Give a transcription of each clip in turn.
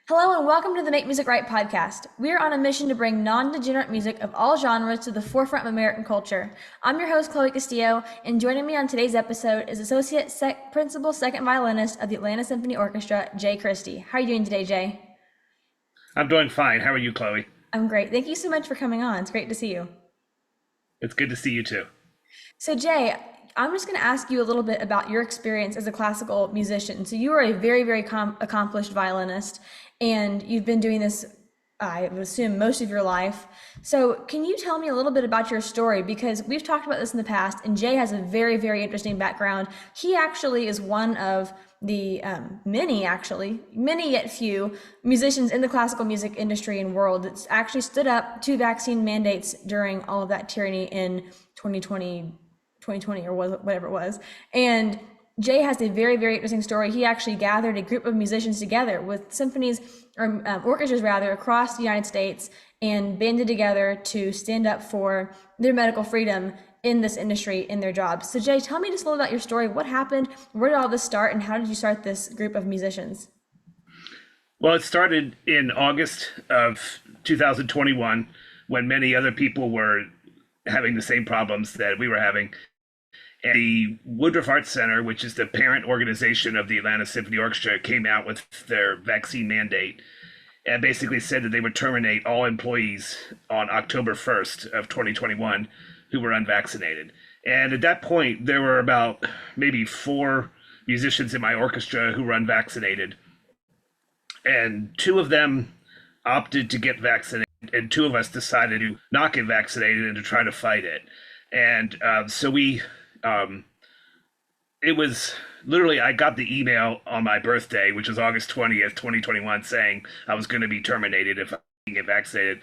Hello and welcome to the Make Music Right podcast. We are on a mission to bring non-degenerate music of all genres to the forefront of American culture. I'm your host, Chloe Castillo, and joining me on today's episode is Principal Second Violinist of the Atlanta Symphony Orchestra, Jay Christy. How are you doing today, Jay? I'm doing fine. How are you, Chloe? I'm great. Thank you so much for coming on. It's great to see you. It's good to see you too. So, Jay, I'm just going to ask you a little bit about your experience as a classical musician. So, you are a very accomplished violinist, and you've been doing this, I would assume, most of your life. So, can you tell me a little bit about your story? Because we've talked about this in the past, and Jay has a very interesting background. He actually is one of the many yet few musicians in the classical music industry and world that's actually stood up to vaccine mandates during all of that tyranny in 2020 or whatever it was. And Jay has a very interesting story. He actually gathered a group of musicians together with symphonies or orchestras rather across the United States and banded together to stand up for their medical freedom in this industry in their jobs. So Jay, tell me just a little about your story. What happened? Where did all this start? And how did you start this group of musicians? Well, it started in August of 2021 when many other people were having the same problems that we were having. And the Woodruff Arts Center, which is the parent organization of the Atlanta Symphony Orchestra, came out with their vaccine mandate and basically said that they would terminate all employees on October 1st of 2021 who were unvaccinated. And at that point, there were about maybe four musicians in my orchestra who were unvaccinated. And two of them opted to get vaccinated, and two of us decided to not get vaccinated and to try to fight it. And um, it was literally, I got the email on my birthday, which was August 20th, 2021, saying I was going to be terminated if I didn't get vaccinated.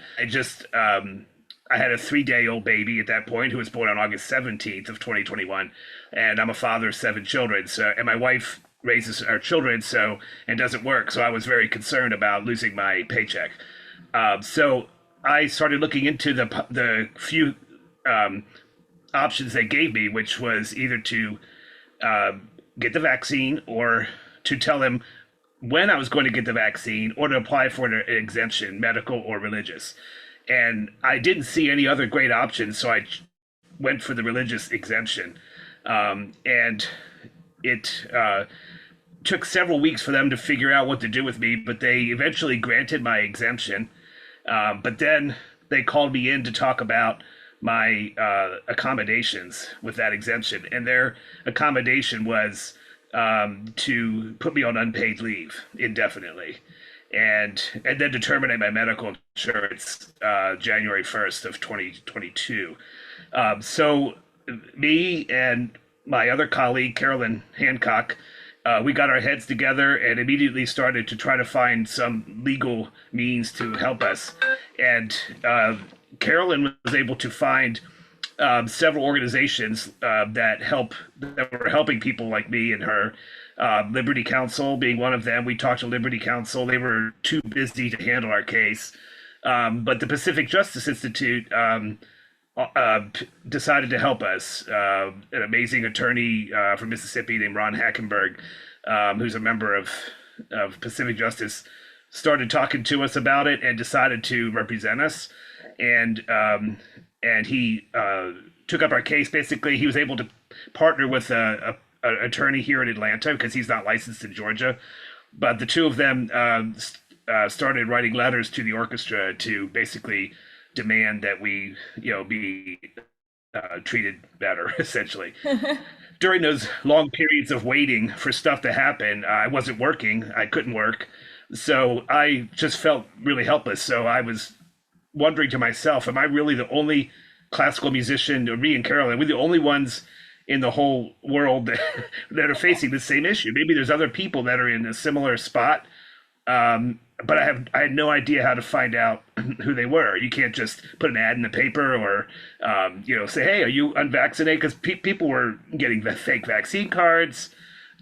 I had a 3-day-old baby at that point who was born on August 17th of 2021, and I'm a father of 7 children. So, and my wife raises our children, so and doesn't work. So I was very concerned about losing my paycheck. So I started looking into the few um, options they gave me, which was either to uh, get the vaccine or to tell them when I was going to get the vaccine or to apply for an exemption, medical or religious. And I didn't see any other great options, so I went for the religious exemption. And it took several weeks for them to figure out what to do with me, but they eventually granted my exemption. But then they called me in to talk about my accommodations with that exemption, and their accommodation was to put me on unpaid leave indefinitely, and then to terminate my medical insurance January 1st of 2022. So me and my other colleague Carolyn Hancock, we got our heads together and immediately started to try to find some legal means to help us. And Carolyn was able to find several organizations that were helping people like me and her. Liberty Counsel being one of them. We talked to Liberty Counsel. They were too busy to handle our case. But the Pacific Justice Institute decided to help us. An amazing attorney from Mississippi named Ron Hackenberg, who's a member of Pacific Justice, started talking to us about it and decided to represent us. And he took up our case. Basically, he was able to partner with an attorney here in Atlanta because he's not licensed in Georgia. But the two of them started writing letters to the orchestra to basically demand that we, be treated better, essentially. During those long periods of waiting for stuff to happen, I wasn't working. I couldn't work. So I just felt really helpless. So I was wondering to myself, am I really the only classical musician, or me and Carolyn, are we the only ones in the whole world that are facing the same issue? Maybe there's other people that are in a similar spot. But I had no idea how to find out who they were. You can't just put an ad in the paper or, say, hey, are you unvaccinated? Because people were getting the fake vaccine cards.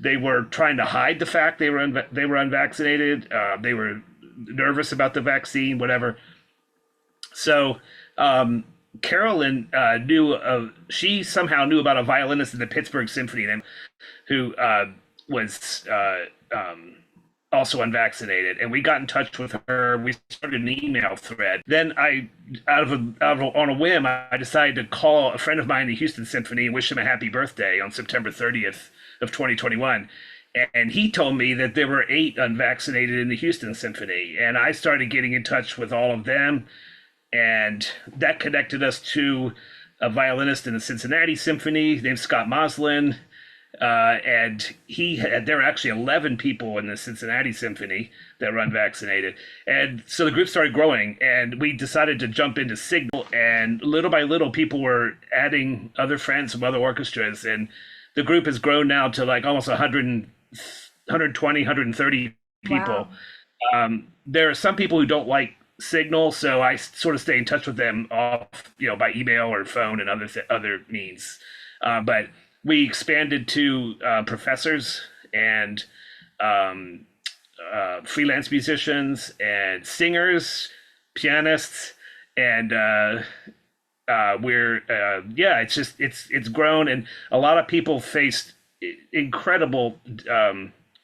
They were trying to hide the fact they were unvaccinated. They were nervous about the vaccine, whatever. So Carolyn she somehow knew about a violinist in the Pittsburgh Symphony who was also unvaccinated, and we got in touch with her. We started an email thread. Then on a whim, I decided to call a friend of mine in the Houston Symphony and wish him a happy birthday on September 30th of 2021. And he told me that there were 8 unvaccinated in the Houston Symphony, and I started getting in touch with all of them, and that connected us to a violinist in the Cincinnati Symphony named Scott Moslin. And there were actually 11 people in the Cincinnati Symphony that were unvaccinated. And so the group started growing, and we decided to jump into Signal. And little by little, people were adding other friends from other orchestras. And the group has grown now to like almost 120, 130 people. Wow. There are some people who don't like Signal, so I sort of stay in touch with them off, by email or phone and other means. But we expanded to professors and freelance musicians and singers, pianists, and it's grown, and a lot of people faced incredible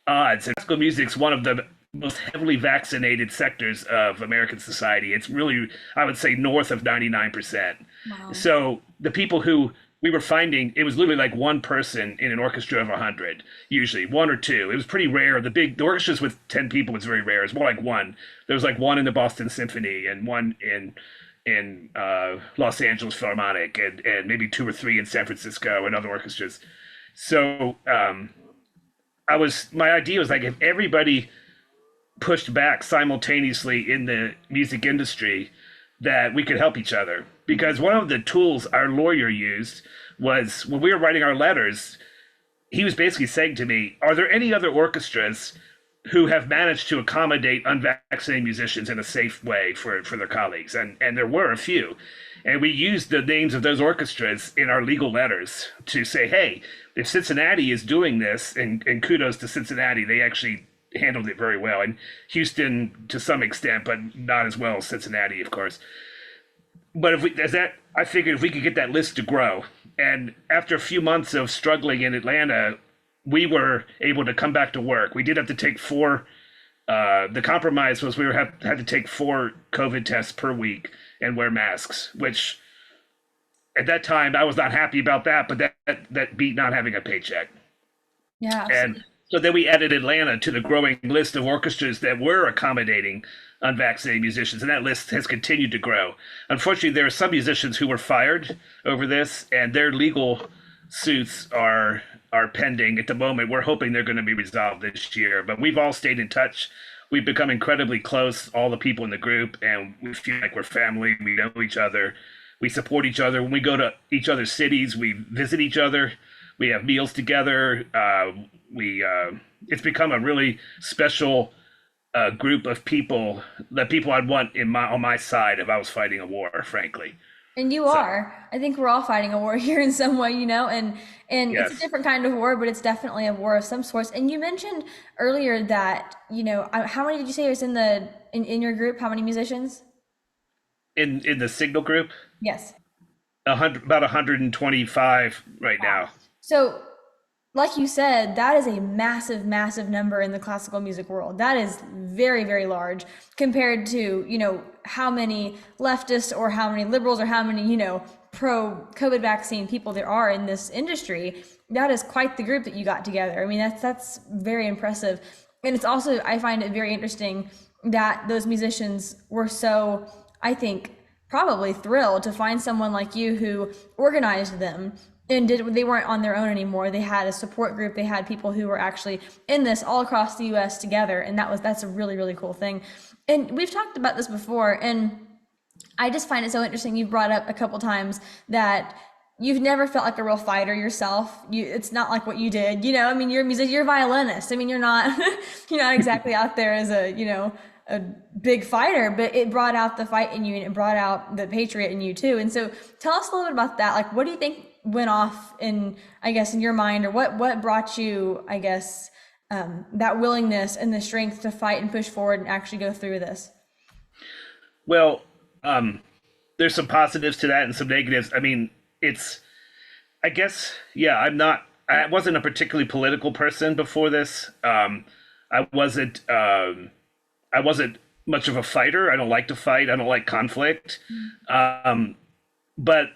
odds. And classical music's one of the most heavily vaccinated sectors of American society. It's really, I would say, north of 99%. Wow. So the people who we were finding, it was literally like one person in an orchestra of 100, usually one or two. It was pretty rare. The orchestras with 10 people was very rare. It's more like one. There was like one in the Boston Symphony and one in Los Angeles Philharmonic, and maybe 2 or 3 in San Francisco and other orchestras. So my idea was like, if everybody pushed back simultaneously in the music industry, that we could help each other. Because one of the tools our lawyer used was, when we were writing our letters, he was basically saying to me, are there any other orchestras who have managed to accommodate unvaccinated musicians in a safe way for their colleagues? And there were a few. And we used the names of those orchestras in our legal letters to say, hey, if Cincinnati is doing this, and kudos to Cincinnati, they actually handled it very well. And Houston to some extent, but not as well as Cincinnati, of course. But I figured if we could get that list to grow, and after a few months of struggling in Atlanta, we were able to come back to work. We did have to take 4. The compromise was had to take 4 COVID tests per week and wear masks, which at that time I was not happy about that, but that beat not having a paycheck. Yeah. And so then we added Atlanta to the growing list of orchestras that were accommodating unvaccinated musicians, and that list has continued to grow. Unfortunately, there are some musicians who were fired over this, and their legal suits are pending at the moment. We're hoping they're going to be resolved this year, but we've all stayed in touch. We've become incredibly close, all the people in the group, and we feel like we're family. We know each other. We support each other. When we go to each other's cities, we visit each other. We have meals together. It's become a really special group of people, that people I'd want on my side if I was fighting a war, frankly. And you are. I think we're all fighting a war here in some way, and Yes. it's a different kind of war, but it's definitely a war of some sorts. And you mentioned earlier that, how many did you say was in your group? How many musicians? In the Signal group, Yes. about 125 right now. So, like you said, that is a massive, massive number in the classical music world. That is very, very large compared to, how many leftists or how many liberals or how many, pro-COVID vaccine people there are in this industry. That is quite the group that you got together. I mean, that's very impressive. And it's also, I find it very interesting that those musicians were so, I think, probably thrilled to find someone like you who organized them and they weren't on their own anymore. They had a support group. They had people who were actually in this all across the US together. And that's a really, really cool thing. And we've talked about this before, and I just find it so interesting. You brought up a couple times that you've never felt like a real fighter yourself. It's not like what you did, I mean, you're a musician, you're a violinist. I mean, you're not, you're not exactly out there as a big fighter, but it brought out the fight in you, and it brought out the patriot in you too. And so tell us a little bit about that. Like, what do you think went off in your mind, or what brought you, that willingness and the strength to fight and push forward and actually go through this? Well, there's some positives to that and some negatives. I mean, I wasn't a particularly political person before this. I wasn't I wasn't much of a fighter. I don't like to fight. I don't like conflict. Um, but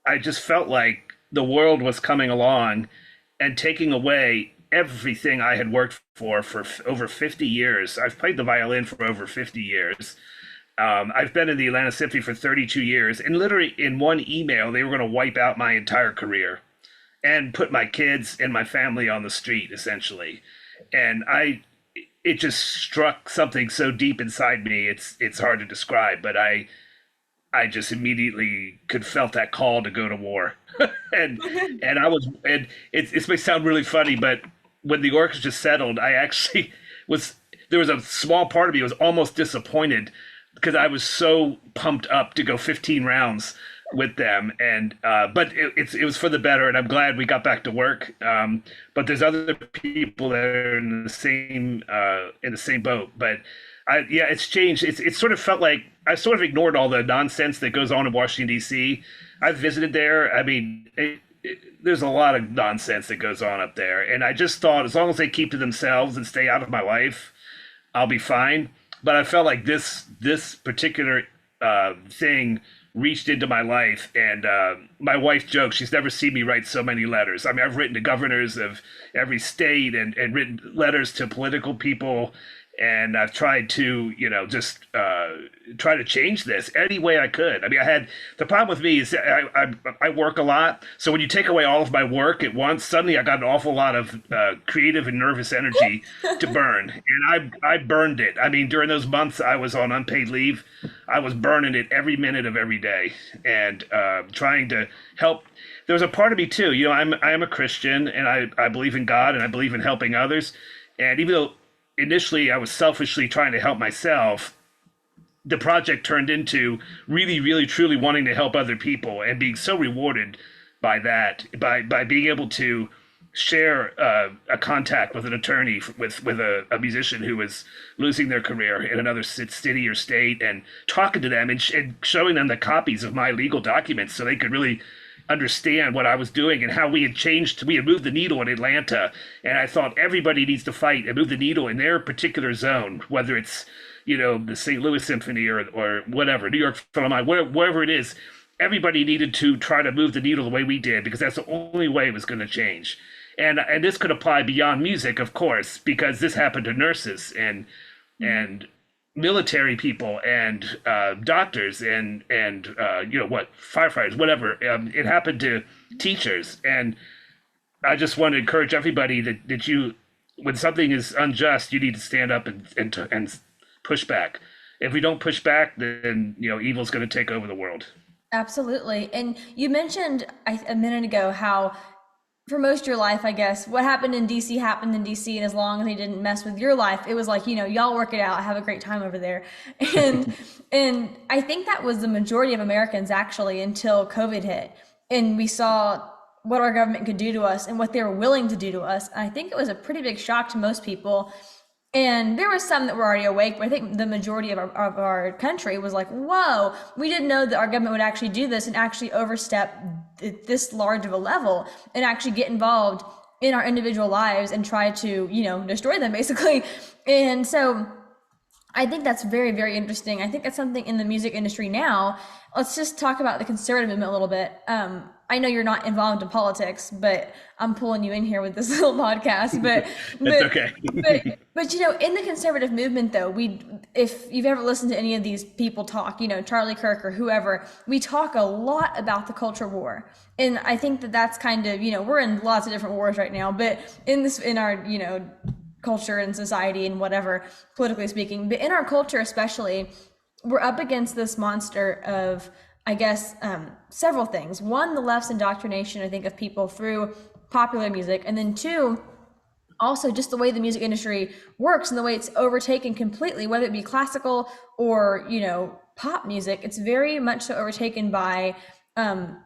I just felt like the world was coming along and taking away everything I had worked for over 50 years. I've played the violin for over 50 years. I've been in the Atlanta Symphony for 32 years, and literally in one email, they were going to wipe out my entire career and put my kids and my family on the street, essentially. And it just struck something so deep inside me. It's hard to describe, but I just immediately could felt that call to go to war, and it may sound really funny, but when the orchestra settled, I actually was there was a small part of me was almost disappointed because I was so pumped up to go 15 rounds with them, and but it was for the better, and I'm glad we got back to work. But there's other people that are in the same boat, but yeah, it's changed. It sort of felt like I sort of ignored all the nonsense that goes on in Washington D.C. I've visited there. I mean, there's a lot of nonsense that goes on up there, and I just thought as long as they keep to themselves and stay out of my life, I'll be fine. But I felt like this particular thing reached into my life, and my wife jokes she's never seen me write so many letters. I mean, I've written to governors of every state and written letters to political people, and I've tried to, just try to change this any way I could. I mean, I had the problem with me is I work a lot, so when you take away all of my work at once, suddenly I got an awful lot of creative and nervous energy to burn, and I burned it. I mean, during those months I was on unpaid leave, I was burning it every minute of every day, and trying to help. There was a part of me too, I am a Christian, and I believe in God, and I believe in helping others, and even though initially I was selfishly trying to help myself, the project turned into really, really, truly wanting to help other people and being so rewarded by that, by being able to share a contact with an attorney with a musician who was losing their career in another city or state, and talking to them and showing them the copies of my legal documents so they could really understand what I was doing and how we had moved the needle in Atlanta. And I thought everybody needs to fight and move the needle in their particular zone, whether it's, the St. Louis Symphony or whatever, New York Philharmonic, wherever it is. Everybody needed to try to move the needle the way we did, because that's the only way it was going to change. And this could apply beyond music, of course, because this happened to nurses and military people and doctors and firefighters, whatever. It happened to teachers, and I just want to encourage everybody that when something is unjust, you need to stand up and push back. If we don't push back, then evil's going to take over the world. Absolutely. And you mentioned a minute ago how for most of your life, I guess, what happened in DC happened in DC, and as long as they didn't mess with your life, it was like, y'all work it out, have a great time over there. And and I think that was the majority of Americans actually until COVID hit, and we saw what our government could do to us and what they were willing to do to us. And I think it was a pretty big shock to most people. And there were some that were already awake, but I think the majority of our country was like, whoa, we didn't know that our government would actually do this and actually overstep this large of a level and actually get involved in our individual lives and try to, destroy them basically. And so I think that's very, very interesting. I think that's something in the music industry now. Let's just talk about the conservative movement a little bit. I know you're not involved in politics, but I'm pulling you in here with this little podcast. But That's okay. but in the conservative movement, though, if you've ever listened to any of these people talk, Charlie Kirk or whoever, we talk a lot about the culture war, and I think that's kind of we're in lots of different wars right now, but in our culture and society and whatever, politically speaking, but in our culture especially, we're up against this monster of, I guess, several things. One, the left's indoctrination, I think, of people through popular music. And then two, also just the way the music industry works and the way it's overtaken completely, whether it be classical or, pop music. It's very much so overtaken by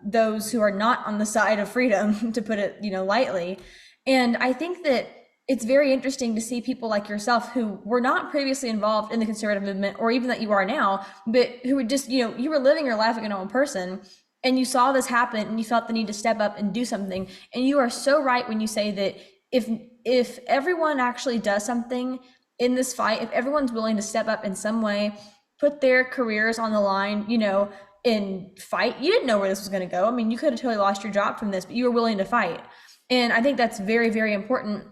those who are not on the side of freedom, to put it, lightly. And I think that it's very interesting to see people like yourself who were not previously involved in the conservative movement, or even that you are now, but who were just, you were living your life like a normal person, and you saw this happen and you felt the need to step up and do something. And you are so right when you say that if if everyone actually does something in this fight, if everyone's willing to step up in some way, put their careers on the line, in fight, you didn't know where this was going to go. I mean, you could have totally lost your job from this, but you were willing to fight. And I think that's very, very important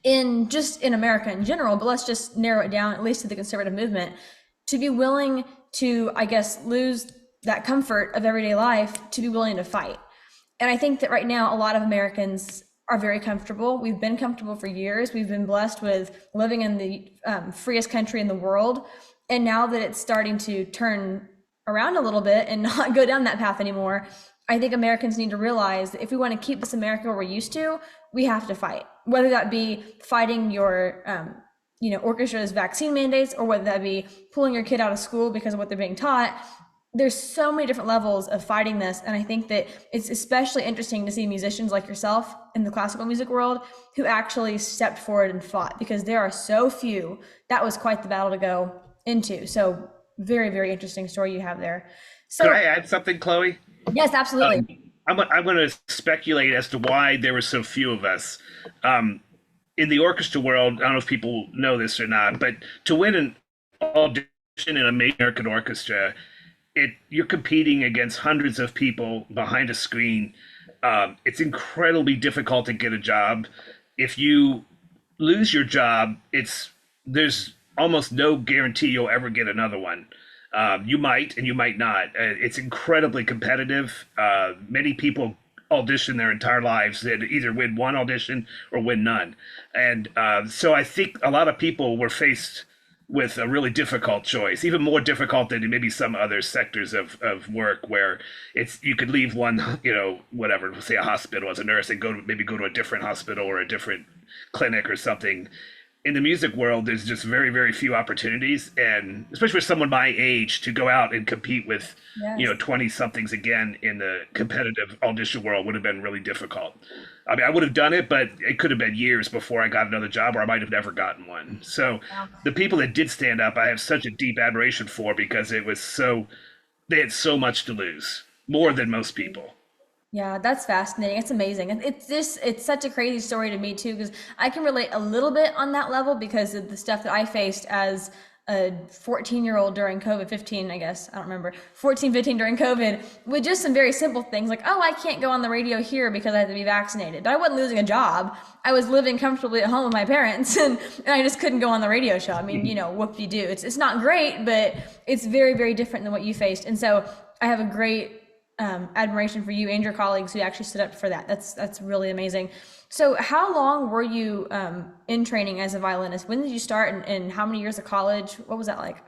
in America in general, but let's just narrow it down, at least to the conservative movement, to be willing to, I guess, lose that comfort of everyday life to be willing to fight. And I think that right now, a lot of Americans are very comfortable. We've been comfortable for years. We've been blessed with living in the freest country in the world. And now that it's starting to turn around a little bit and not go down that path anymore, I think Americans need to realize that if we want to keep this America we're used to, we have to fight. Whether that be fighting your, orchestra's vaccine mandates, or whether that be pulling your kid out of school because of what they're being taught. There's so many different levels of fighting this. And I think that it's especially interesting to see musicians like yourself in the classical music world who actually stepped forward and fought, because there are so few. That was quite the battle to go into. So very, very interesting story you have there. So, Could I add something, Chloe? yes, absolutely. I'm going to speculate as to why there were so few of us. In the orchestra world, I don't know if people know this or not, but to win an audition in a major American orchestra, you're competing against hundreds of people behind a screen. It's incredibly difficult to get a job. If you lose your job, there's almost no guarantee you'll ever get another one. You might and you might not. It's incredibly competitive. Many people audition their entire lives that either win one audition or win none. And so I think a lot of people were faced with a really difficult choice, even more difficult than maybe some other sectors of work, where you could leave one, whatever, say a hospital as a nurse, and go to a different hospital or a different clinic or something. In the music world, there's just very, very few opportunities, and especially for someone my age to go out and compete with, Yes. 20 somethings again in the competitive audition world would have been really difficult. I mean, I would have done it, but it could have been years before I got another job, or I might have never gotten one. So Wow. the people that did stand up, I have such a deep admiration for, because they had so much to lose, more than most people. Yeah, that's fascinating. It's amazing. And it's such a crazy story to me too, because I can relate a little bit on that level because of the stuff that I faced as a 14-year-old during COVID, 15, I guess, I don't remember, 14, 15 during COVID, with just some very simple things like, oh, I can't go on the radio here because I have to be vaccinated. But I wasn't losing a job. I was living comfortably at home with my parents, and I just couldn't go on the radio show. I mean, whoop-de-doo. It's not great, but it's very, very different than what you faced. And so I have a great admiration for you and your colleagues who actually stood up for that. That's really amazing. So how long were you in training as a violinist? When did you start, and how many years of college? What was that like?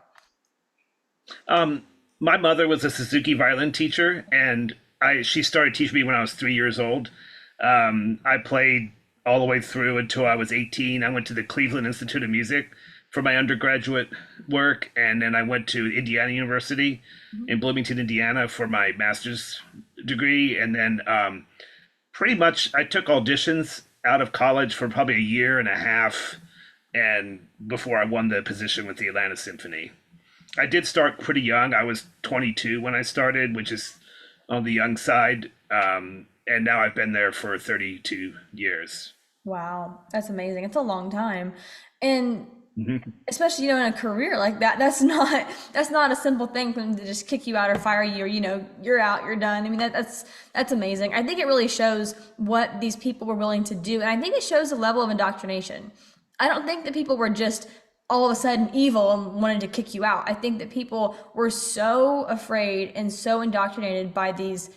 My mother was a Suzuki violin teacher, and she started teaching me when I was 3 years old. I played all the way through until I was 18. I went to the Cleveland Institute of Music for my undergraduate work, and then I went to Indiana University in Bloomington, Indiana for my master's degree. And then pretty much I took auditions out of college for probably a year and a half, and before I won the position with the Atlanta Symphony. I did start pretty young. I was 22 when I started, which is on the young side. And now I've been there for 32 years. Wow, that's amazing. It's a long time. And especially, in a career like that, that's not a simple thing for them to just kick you out or fire you, or, you're out, you're done. I mean, that's amazing. I think it really shows what these people were willing to do. And I think it shows the level of indoctrination. I don't think that people were just all of a sudden evil and wanted to kick you out. I think that people were so afraid and so indoctrinated by these,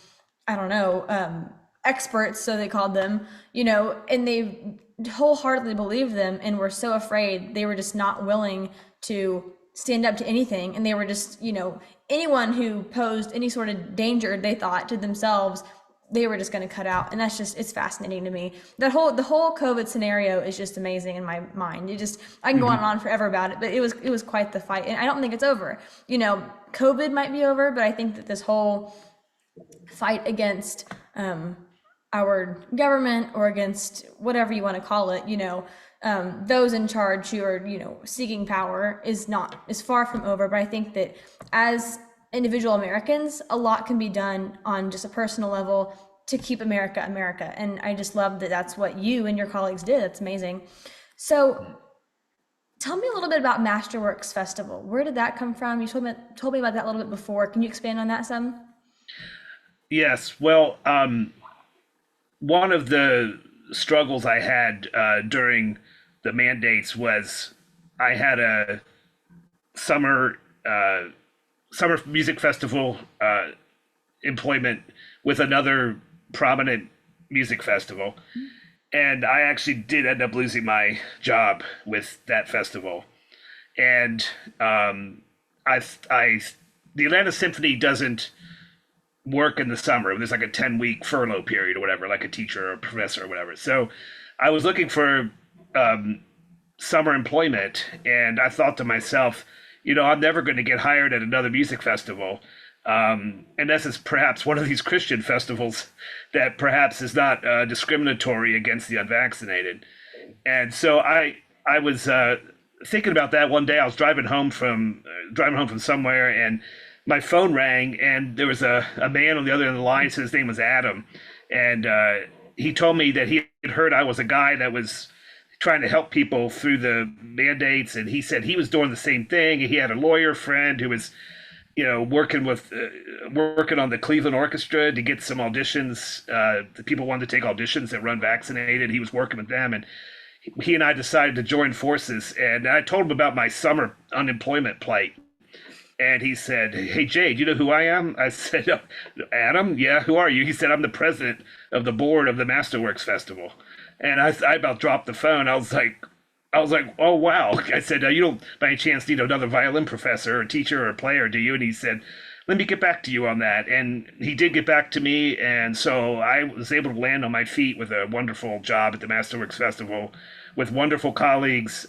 I don't know, experts, so they called them, and they wholeheartedly believed them and were so afraid they were just not willing to stand up to anything. And they were just, anyone who posed any sort of danger, they thought, to themselves, they were just going to cut out. And it's fascinating to me. The whole COVID scenario is just amazing in my mind. I can go on and on forever about it, but it was quite the fight. And I don't think it's over. COVID might be over, but I think that this whole fight against our government, or against whatever you want to call it, those in charge who are, seeking power, is far from over. But I think that as individual Americans, a lot can be done on just a personal level to keep America America. And I just love that that's what you and your colleagues did. That's amazing. So tell me a little bit about Masterworks Festival. Where did that come from? You told me about that a little bit before. Can you expand on that some? Yes. Well, one of the struggles I had during the mandates was I had a summer summer music festival employment with another prominent music festival, and I actually did end up losing my job with that festival. And I the Atlanta Symphony doesn't work in the summer. There's like a 10-week furlough period or whatever, like a teacher or a professor or whatever. So I was looking for summer employment, and I thought to myself, I'm never going to get hired at another music festival. And this is perhaps one of these Christian festivals that perhaps is not discriminatory against the unvaccinated. And so I was thinking about that one day. I was driving home from somewhere, and my phone rang, and there was a man on the other end of the line. So his name was Adam, and he told me that he had heard I was a guy that was trying to help people through the mandates, and he said he was doing the same thing. He had a lawyer friend who was, working on the Cleveland Orchestra to get some auditions. The people wanted to take auditions that run vaccinated. He was working with them, and he and I decided to join forces. And I told him about my summer unemployment plight. And he said, "Hey, Jay, do you know who I am?" I said, "Oh, Adam, yeah, who are you?" He said, "I'm the president of the board of the Masterworks Festival." And I about dropped the phone. I was like, "Oh, wow." I said, "You don't by any chance need another violin professor or teacher or player, do you?" And he said, "Let me get back to you on that." And he did get back to me. And so I was able to land on my feet with a wonderful job at the Masterworks Festival with wonderful colleagues.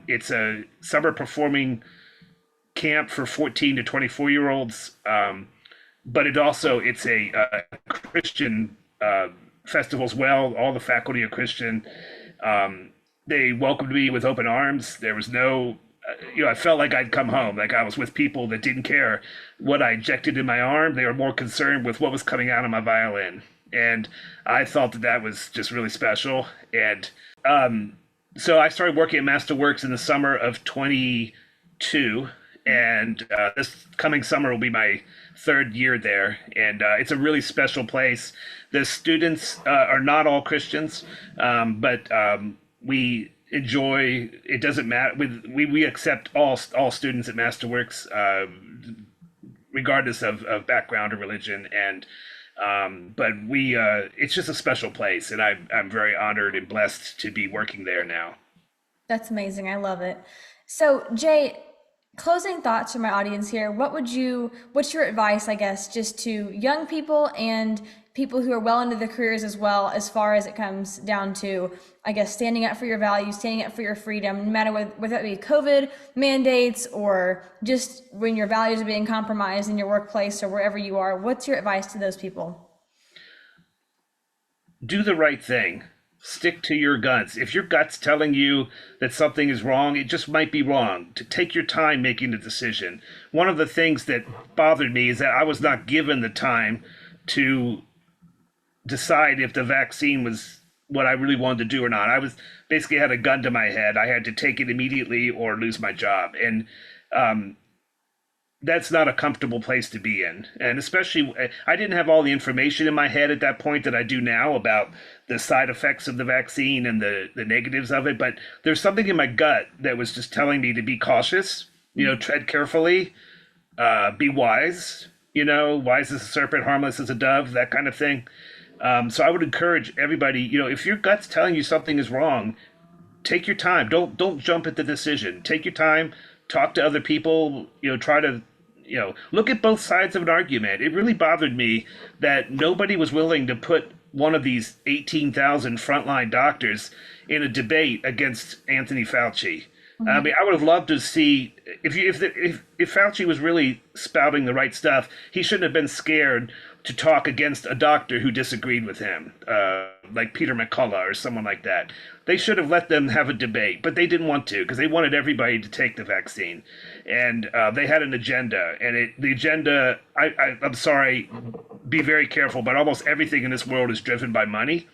It's a summer performing camp for 14 to 24-year-olds, but it's a Christian festival as well. All the faculty are Christian. They welcomed me with open arms. There was no, I felt like I'd come home, like I was with people that didn't care what I injected in my arm. They were more concerned with what was coming out of my violin. And I thought that was just really special. And so I started working at Masterworks in the summer of 22. And this coming summer will be my third year there, and it's a really special place. The students are not all Christians, but we enjoy. It doesn't matter. We accept all students at Masterworks, regardless of background or religion, and but we it's just a special place, and I'm very honored and blessed to be working there now. That's amazing. I love it. So, Jay, closing thoughts from my audience here. What's your advice, I guess, just to young people and people who are well into their careers as well, as far as it comes down to, I guess, standing up for your values, standing up for your freedom, no matter whether it be COVID mandates or just when your values are being compromised in your workplace or wherever you are. What's your advice to those people? Do the right thing. Stick to your guts. If your gut's telling you that something is wrong, it just might be wrong. To take your time making the decision. One of the things that bothered me is that I was not given the time to decide if the vaccine was what I really wanted to do or not. I was basically had a gun to my head. I had to take it immediately or lose my job. And that's not a comfortable place to be in. And especially, I didn't have all the information in my head at that point that I do now about the side effects of the vaccine and the negatives of it. But there's something in my gut that was just telling me to be cautious, tread carefully, be wise, wise as a serpent, harmless as a dove, that kind of thing. So I would encourage everybody, if your gut's telling you something is wrong, take your time. Don't jump at the decision. Take your time, talk to other people, try to look at both sides of an argument. It really bothered me that nobody was willing to put one of these 18,000 frontline doctors in a debate against Anthony Fauci. I mean, I would have loved to see if Fauci was really spouting the right stuff, he shouldn't have been scared to talk against a doctor who disagreed with him, like Peter McCullough or someone like that. They should have let them have a debate, but they didn't want to because they wanted everybody to take the vaccine, and they had an agenda. And the agenda, I'm sorry, be very careful, but almost everything in this world is driven by money.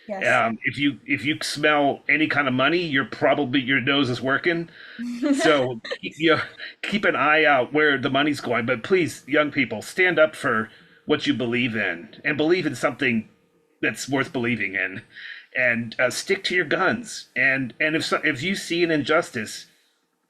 Yes. If you smell any kind of money, you're probably your nose is working. So keep an eye out where the money's going. But please, young people, stand up for what you believe in and believe in something that's worth believing in, and stick to your guns. And if you see an injustice,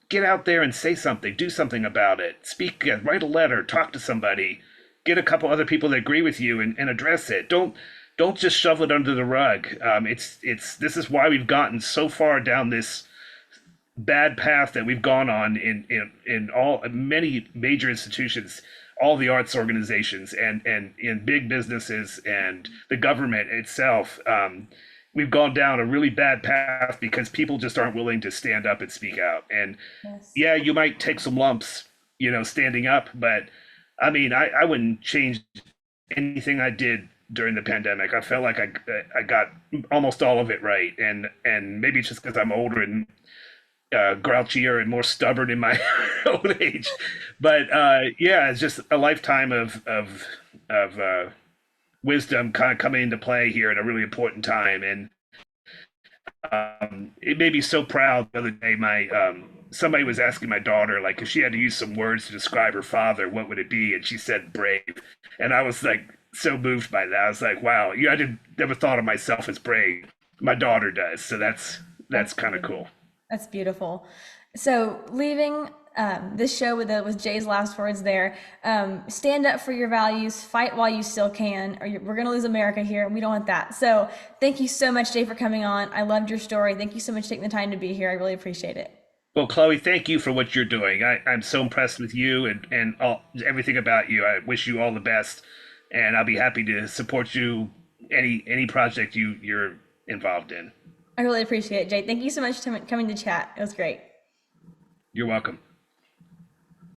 get out there and say something, do something about it, speak, write a letter, talk to somebody, get a couple other people that agree with you, and address it. Don't just shove it under the rug. It's this is why we've gotten so far down this bad path that we've gone on in all many major institutions, all the arts organizations, and in big businesses and the government itself. We've gone down a really bad path because people just aren't willing to stand up and speak out. And Yes. yeah, you might take some lumps, standing up, but I mean, I wouldn't change anything I did during the pandemic. I felt like I got almost all of it right, and maybe it's just because I'm older and grouchier and more stubborn in my old age. But yeah, it's just a lifetime of wisdom kind of coming into play here at a really important time. And it made me so proud the other day. My somebody was asking my daughter, like, if she had to use some words to describe her father, what would it be? And she said brave. And I was like so moved by that. I was like, wow, I didn't never thought of myself as brave. My daughter does, so that's That's kind of cool. That's beautiful. So leaving this show with Jay's last words there, stand up for your values, fight while you still can, or we're going to lose America here, and we don't want that. So thank you so much, Jay, for coming on. I loved your story. Thank you so much for taking the time to be here. I really appreciate it. Well, Chloe, thank you for what you're doing. I'm so impressed with you and everything about you. I wish you all the best, and I'll be happy to support you any project you're involved in. I really appreciate it, Jay. Thank you so much for coming to chat. It was great. You're welcome.